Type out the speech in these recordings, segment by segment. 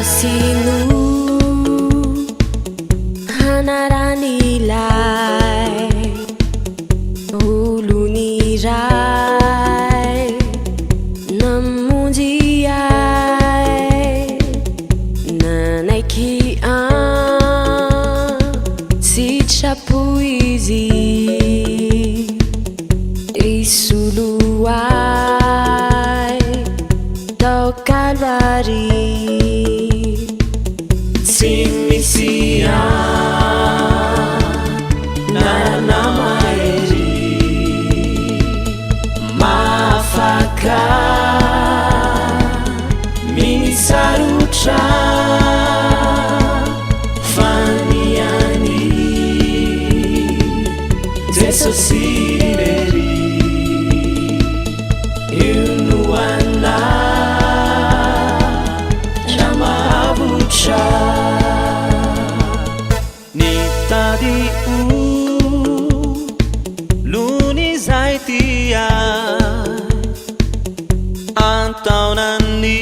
Sino hanaranilay uluniray namonjy ay nanaikian sitrapo izy isoloay tao Kalvary. Tsy misy anarana mahery mahafaka minisarotra fa ny any Jesosy irery io no anara mahavotra. Nitady lony zay ty ay antaonany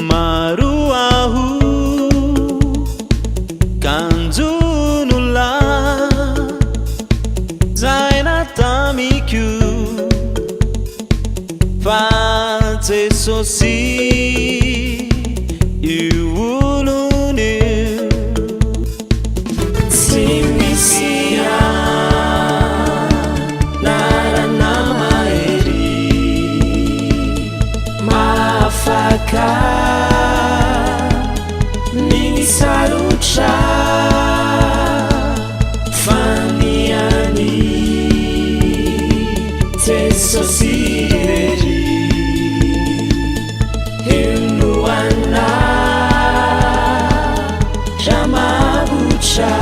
maro aho kanjon'olona zay natamiko fa Jesosy minisarotra fa ny any Jesosy irery io no anara mahavotra.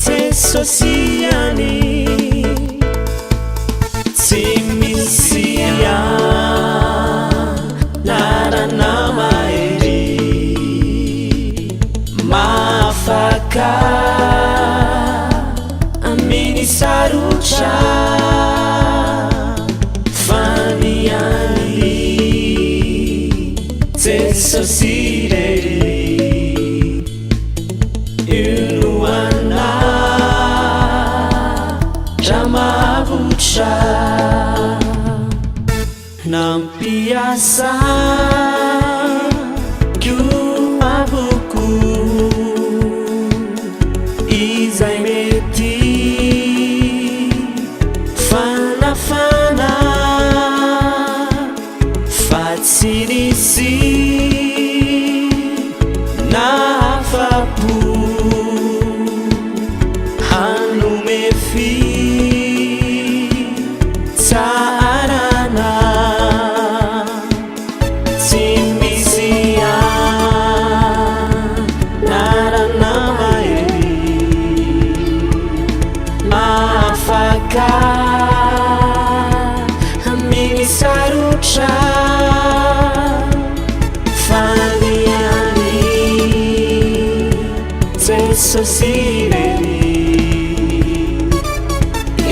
Jesosy any tsy misy anarana mahery mahafaka minisarotra fa ny any Jesosy irery io no anara mahavotra. Nampiasa avoko izay mety fanafana fa tsy nisy nahafapo hanome fitsarana. Tsy misy anarana mahery mahafaka minisarotra fa ny any Jesosy irery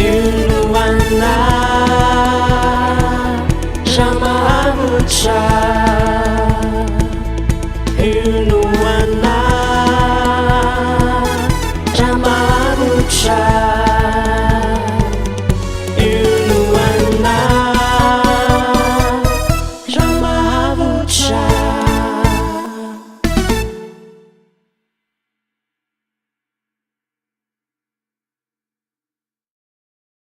io no anara mahavotra. Io no anara mahavotra. Io no anara mahavotra. Ramanuja